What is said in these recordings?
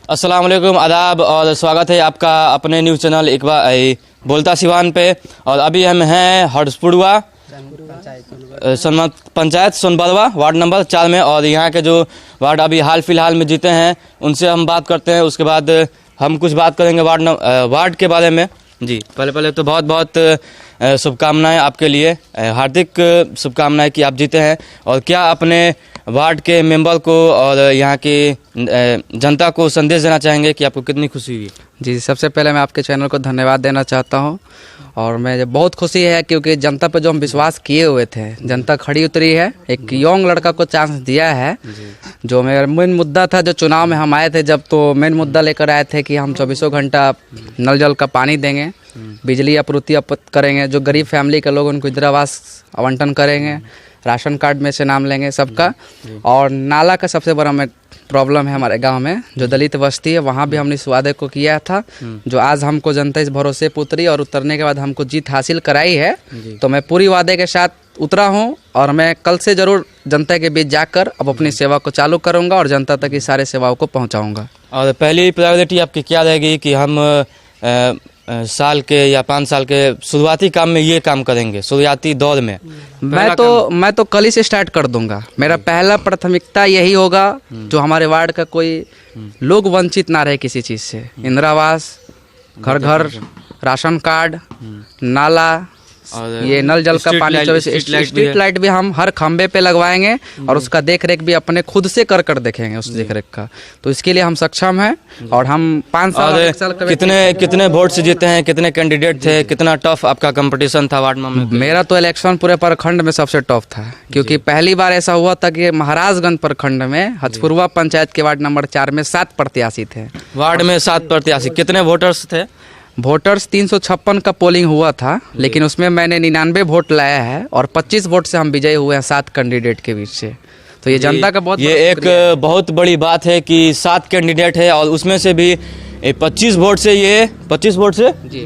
अस्सलाम वालेकुम, आदाब और स्वागत है आपका अपने न्यूज़ चैनल इकबाल बोलता सिवान पे। और अभी हम हैं हर्षपुरवा पंचायत सोनबरवा वार्ड नंबर 4 में। और यहाँ के जो वार्ड अभी हाल फिलहाल में जीते हैं उनसे हम बात करते हैं, उसके बाद हम कुछ बात करेंगे वार्ड के बारे में। जी पहले तो बहुत बहुत शुभकामनाएं आपके लिए, हार्दिक शुभकामनाएं कि आप जीते हैं। और क्या अपने वार्ड के मेंबर को और यहाँ की जनता को संदेश देना चाहेंगे कि आपको कितनी खुशी हुई? जी, सबसे पहले मैं आपके चैनल को धन्यवाद देना चाहता हूँ। और मैं बहुत खुशी है क्योंकि जनता पर जो हम विश्वास किए हुए थे, जनता खड़ी उतरी है, एक यंग लड़का को चांस दिया है। जो मेरा मेन मुद्दा था, जो चुनाव में हम आए थे जब, तो मेन मुद्दा लेकर आए थे कि हम 24 घंटा नल जल का पानी देंगे, बिजली आपूर्ति करेंगे, जो गरीब फैमिली के लोग उनको इंदिरा आवास आवंटन करेंगे, राशन कार्ड में से नाम लेंगे सबका। और नाला का सबसे बड़ा में प्रॉब्लम है हमारे गांव में, जो दलित बस्ती है, वहाँ भी हमने इस वादे को किया था, जो आज हमको जनता इस भरोसे पर उतरी और उतरने के बाद हमको जीत हासिल कराई है। तो मैं पूरी वादे के साथ उतरा हूँ और मैं कल से ज़रूर जनता के बीच जाकर अब अपनी सेवा को चालू करूँगा और जनता तक इस सारे सेवाओं को पहुँचाऊँगा। और पहली प्रायोरिटी आपकी क्या रहेगी कि हम साल के या 5 साल के शुरुआती काम में ये काम करेंगे, शुरुआती दौर में? मैं तो कल ही से स्टार्ट कर दूंगा। मेरा पहला प्राथमिकता यही होगा, जो हमारे वार्ड का कोई लोग वंचित ना रहे किसी चीज़ से। इंदिरा आवास, घर घर राशन कार्ड, नाला और ये नल जल का पानी, स्ट्रीट लाइट भी हम हर खंबे पे लगवाएंगे और उसका देख रेख भी अपने खुद से कर देखेंगे उस देख रेख का। तो इसके लिए हम सक्षम हैं और हम 5 साल कितने वोट से जीते हैं? कितने कैंडिडेट थे? कितना टफ आपका कंपटीशन था वार्ड में? मेरा तो इलेक्शन पूरे प्रखंड में सबसे टफ था, क्योंकि पहली बार ऐसा हुआ था कि महाराजगंज प्रखंड में हर्षपुरवा पंचायत के वार्ड नंबर 4 में 7 प्रत्याशी थे। वार्ड में 7 प्रत्याशी, कितने वोटर्स थे? वोटर्स 356 का पोलिंग हुआ था, लेकिन उसमें मैंने 99 वोट लाया है और 25 वोट से हम विजयी हुए हैं 7 कैंडिडेट के बीच से। तो ये जनता का बहुत बड़ी बात है कि 7 कैंडिडेट है और उसमें से भी 25 वोट से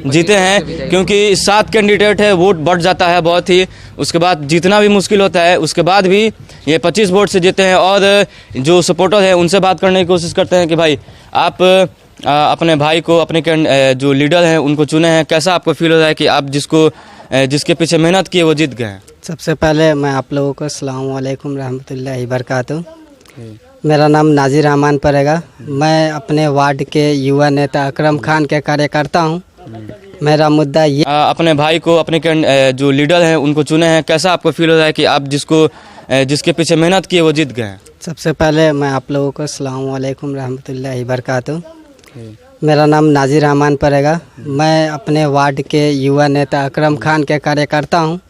जीते हैं, क्योंकि 7 कैंडिडेट है, वोट बढ़ जाता है बहुत ही, उसके बाद जीतना भी मुश्किल होता है। उसके बाद भी ये 25 वोट से जीते हैं। और जो सपोर्टर है उनसे बात करने की कोशिश करते हैं कि भाई आप अपने भाई को, अपने जो लीडर हैं उनको चुने हैं, कैसा आपको फील हो रहा है कि आप जिसके पीछे मेहनत किए वो जीत गए हैं? सबसे पहले मैं आप लोगों को अस्सलाम वालेकुम रहमतुल्लाहि बरकातहू। मेरा नाम नाजिर रहमान पड़ेगा। मैं अपने वार्ड के युवा नेता अकरम खान के कार्यकर्ता हूँ। मेरा मुद्दा ये अपने भाई को, अपने जो लीडर हैं उनको चुने हैं, कैसा आपको फील हो रहा है कि आप जिसके पीछे मेहनत किए वो जीत गए हैं? सबसे पहले मैं आप लोगों को अस्सलाम वालेकुम रहमतुल्लाहि बरकातहू। मेरा नाम नाजिर रहमान पड़ेगा। मैं अपने वार्ड के युवा नेता अकरम खान के कार्यकर्ता हूँ।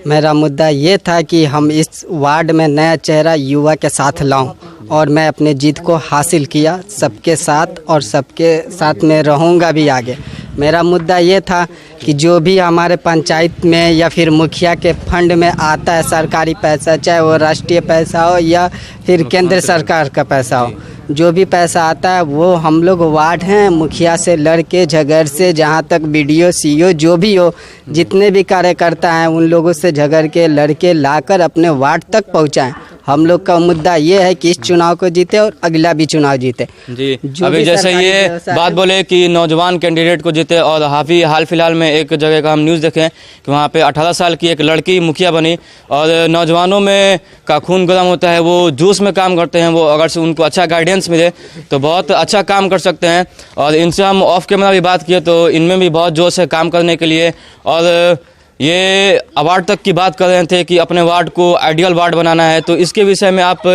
मेरा मुद्दा ये था कि हम इस वार्ड में नया चेहरा युवा के साथ लाऊं और मैं अपने जीत को हासिल किया सबके साथ और सबके साथ में रहूँगा भी आगे। मेरा मुद्दा ये था कि जो भी हमारे पंचायत में या फिर मुखिया के फंड में आता है सरकारी पैसा, चाहे वो राष्ट्रीय पैसा हो या फिर केंद्र सरकार का पैसा हो, जो भी पैसा आता है वो हम लोग वार्ड हैं, मुखिया से लड़के झगड़ से, जहाँ तक BDO CO जो भी हो, जितने भी कार्यकर्ता हैं उन लोगों से झगड़ के लड़के लाकर अपने वार्ड तक पहुँचाएं। हम लोग का मुद्दा ये है कि इस चुनाव को जीते और अगला भी चुनाव जीते। जी, अभी जैसे ये बात बोले कि नौजवान कैंडिडेट को जीते, और हाल फिलहाल में एक जगह का हम न्यूज़ देखें कि वहाँ पे 18 साल की एक लड़की मुखिया बनी। और नौजवानों में का खून गर्म होता है, वो जोश में काम करते हैं, वो अगर से उनको अच्छा गाइडेंस मिले तो बहुत अच्छा काम कर सकते हैं। और इनसे हम ऑफ कैमरा भी बात किए तो इनमें भी बहुत जोश है काम करने के लिए। और ये अवार्ड तक की बात कर रहे थे कि अपने वार्ड को आइडियल वार्ड बनाना है, तो इसके विषय में आप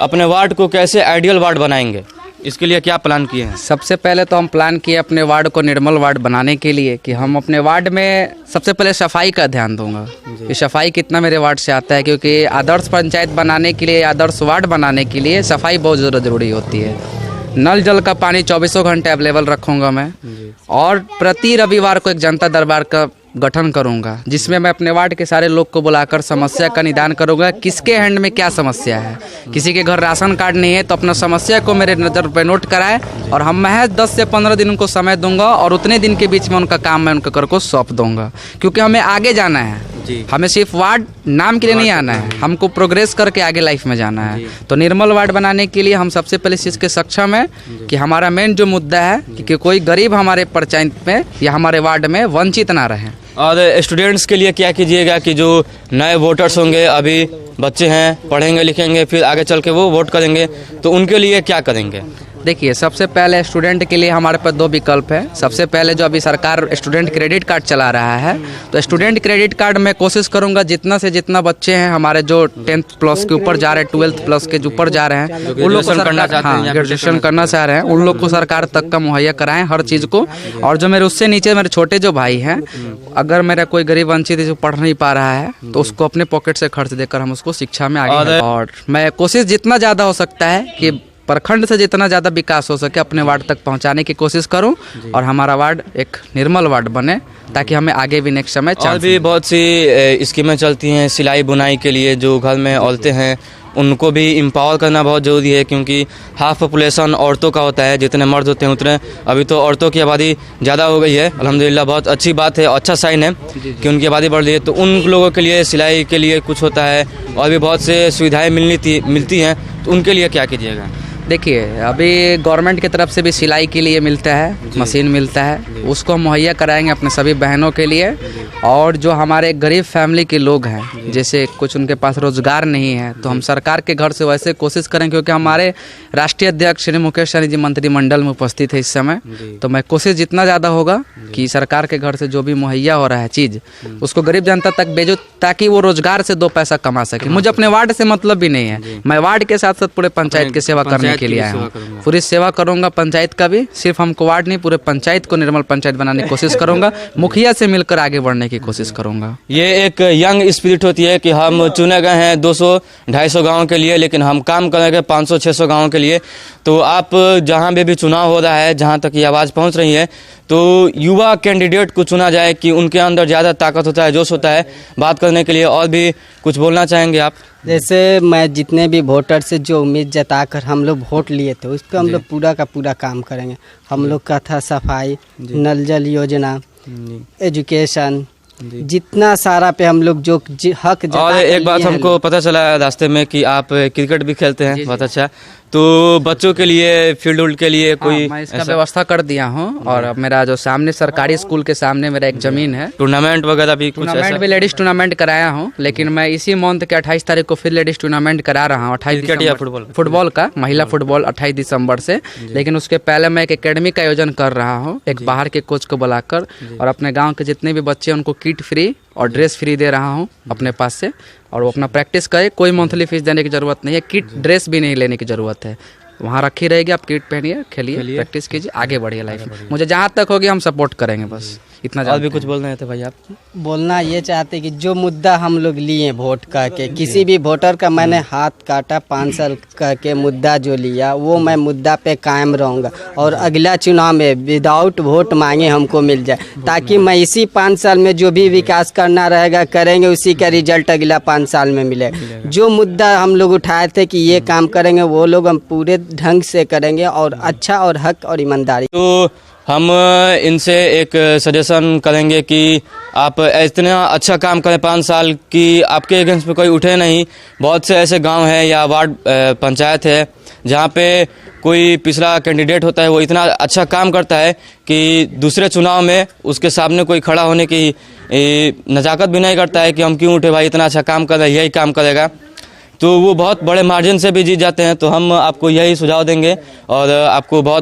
अपने वार्ड को कैसे आइडियल वार्ड बनाएंगे, इसके लिए क्या प्लान किए हैं? सबसे पहले तो हम प्लान किए अपने वार्ड को निर्मल वार्ड बनाने के लिए कि हम अपने वार्ड में सबसे पहले सफाई का ध्यान दूंगा कि सफाई कितना मेरे वार्ड से आता है, क्योंकि आदर्श पंचायत बनाने के लिए, आदर्श वार्ड बनाने के लिए सफाई बहुत ज़रूरी होती है। नल जल का पानी 24 घंटे अवेलेबल रखूँगा मैं, और प्रति रविवार को एक जनता दरबार का गठन करूंगा, जिसमें मैं अपने वार्ड के सारे लोग को बुलाकर समस्या का निदान करूंगा, किसके हैंड में क्या समस्या है। किसी के घर राशन कार्ड नहीं है तो अपना समस्या को मेरे नज़र पे नोट कराए और हम महज 10 से 15 दिन उनको समय दूंगा और उतने दिन के बीच में उनका काम मैं उनके घर को सौंप दूंगा, क्योंकि हमें आगे जाना है। हमें सिर्फ वार्ड नाम के लिए नहीं आना है, हमको प्रोग्रेस करके आगे लाइफ में जाना है। तो निर्मल वार्ड बनाने के लिए हम सबसे पहले इस चीज़ के सक्षम है कि हमारा मेन जो मुद्दा है कि कोई गरीब हमारे पंचायत में या हमारे वार्ड में वंचित ना रहे। और स्टूडेंट्स के लिए क्या कीजिएगा कि जो नए वोटर्स होंगे, अभी बच्चे हैं, पढ़ेंगे लिखेंगे, फिर आगे चल के वो वोट करेंगे, तो उनके लिए क्या करेंगे? देखिए, सबसे पहले स्टूडेंट के लिए हमारे पास 2 विकल्प है। सबसे पहले जो अभी सरकार स्टूडेंट क्रेडिट कार्ड चला रहा है, तो स्टूडेंट क्रेडिट कार्ड में कोशिश करूंगा जितना से जितना बच्चे हैं हमारे जो 10th प्लस के ऊपर जा रहे हैं, 12th प्लस के ऊपर जा रहे हैं, उन लोग को ग्रेजुएशन करना चाह रहे हैं, उन लोग को सरकार तक का मुहैया कराएं हर चीज़ को। और जो मेरे उससे नीचे मेरे छोटे जो भाई हैं, अगर मेरा कोई गरीब वंचित जो पढ़ नहीं पा रहा है तो उसको अपने पॉकेट से खर्च देकर हम उसको शिक्षा में आगे। और मैं कोशिश जितना ज़्यादा हो सकता है कि प्रखंड से जितना ज़्यादा विकास हो सके अपने वार्ड तक पहुंचाने की कोशिश करूं और हमारा वार्ड एक निर्मल वार्ड बने, ताकि हमें आगे भी नेक्स्ट समय और भी बहुत सी स्कीमें चलती हैं सिलाई बुनाई के लिए। जो घर में औरतें हैं उनको भी एम्पावर करना बहुत ज़रूरी है, क्योंकि हाफ पॉपुलेशन औरतों का होता है, जितने मर्द होते हैं उतने अभी तो औरतों की आबादी ज़्यादा हो गई है। अल्हम्दुलिल्लाह, बहुत अच्छी बात है, अच्छा साइन है कि उनकी आबादी बढ़ रही है। तो उन लोगों के लिए सिलाई के लिए कुछ होता है और भी बहुत से सुविधाएँ मिलती हैं, तो उनके लिए क्या कीजिएगा? देखिए, अभी गवर्नमेंट की तरफ से भी सिलाई के लिए मिलता है, मशीन मिलता है, उसको हम मुहैया कराएंगे अपने सभी बहनों के लिए। और जो हमारे गरीब फैमिली के लोग हैं, जैसे कुछ उनके पास रोजगार नहीं है, तो हम सरकार के घर से वैसे कोशिश करें, क्योंकि हमारे राष्ट्रीय अध्यक्ष श्री मुकेश सहनी जी मंत्रिमंडल में उपस्थित है इस समय। तो मैं कोशिश जितना ज़्यादा होगा कि सरकार के घर से जो भी मुहैया हो रहा है चीज़, उसको गरीब जनता तक भेजो, ताकि वो रोजगार से 2 पैसा कमा सके। मुझे अपने वार्ड से मतलब भी नहीं है, मैं वार्ड के साथ साथ पूरे पंचायत की सेवा करने के लिए आया हूँ। पूरी सेवा करूंगा पंचायत का भी, सिर्फ हमको वार्ड नहीं, पूरे पंचायत को निर्मल पंचायत बनाने की कोशिश करूंगा, मुखिया से मिलकर आगे बढ़ने की कोशिश करूंगा। ये एक यंग स्पिरिट होती है कि हम चुने गए हैं 200-250 गाँव के लिए, लेकिन हम काम करेंगे 500-600 गाँव के लिए। तो आप जहाँ भी चुनाव हो रहा है, जहाँ तक ये आवाज़ पहुँच रही है, तो युवा कैंडिडेट को चुना जाए कि उनके अंदर ज़्यादा ताकत होता है, जोश होता है बात करने के लिए। और भी कुछ बोलना चाहेंगे आप? जैसे मैं जितने भी वोटर से जो उम्मीद जताकर हम लोग वोट लिए थे, उस पर हम लोग पूरा का पूरा काम करेंगे। हम लोग का था सफाई, नल जल योजना, एजुकेशन, जितना सारा पे हम लोग जो हक। और एक बात हमको पता चला रास्ते में कि आप क्रिकेट भी खेलते हैं, बहुत अच्छा। तो बच्चों के लिए फील्ड के लिए कोई मैं इसका व्यवस्था कर दिया हूँ। और अब मेरा जो सामने सरकारी स्कूल के सामने मेरा एक जमीन है, टूर्नामेंट वगैरह भी टूर्नामेंट भी लेडीज टूर्नामेंट कराया हूँ। लेकिन मैं इसी मंथ के 28 तारीख को फिर लेडीज टूर्नामेंट करा रहा हूँ। 28 या फुटबॉल का, महिला फुटबॉल 28 दिसंबर से। लेकिन उसके पहले मैं एक एकेडमी का आयोजन कर रहा हूँ, एक बाहर के कोच को बुलाकर, और अपने गाँव के जितने भी बच्चे उनको किट फ्री और ड्रेस फ्री दे रहा हूँ अपने पास से, और वो अपना प्रैक्टिस करे। कोई मंथली फीस देने की ज़रूरत नहीं है, किट ड्रेस भी नहीं लेने की ज़रूरत है, वहाँ रखी रहेगी। आप किट पहनिए, खेलिए, प्रैक्टिस कीजिए, आगे बढ़िए लाइफ में। मुझे जहाँ तक होगी हम सपोर्ट करेंगे, बस इतना। और भी कुछ बोलना है तो भाई आप? बोलना ये चाहते कि जो मुद्दा हम लोग लिए वोट करके, किसी भी वोटर का मैंने हाथ काटा 5 साल करके मुद्दा जो लिया, वो मैं मुद्दा पे कायम रहूँगा। और अगला चुनाव में विदाउट वोट मांगे हमको मिल जाए, ताकि मैं इसी 5 साल में जो भी विकास करना रहेगा करेंगे, उसी का रिजल्ट अगला 5 साल में मिलेगा। जो मुद्दा हम लोग उठाए थे कि ये काम करेंगे, वो लोग हम पूरे ढंग से करेंगे, और अच्छा और हक और ईमानदारी। तो हम इनसे एक सजेशन करेंगे कि आप इतना अच्छा काम करें 5 साल की आपके अगेंस्ट पे कोई उठे नहीं। बहुत से ऐसे गांव हैं या वार्ड पंचायत है जहां पे कोई पिछला कैंडिडेट होता है, वो इतना अच्छा काम करता है कि दूसरे चुनाव में उसके सामने कोई खड़ा होने की नजाकत भी नहीं करता है कि हम क्यों उठे, भाई इतना अच्छा काम कर रहा है, यही काम करेगा। तो वो बहुत बड़े मार्जिन से भी जीत जाते हैं। तो हम आपको यही सुझाव देंगे और आपको बहुत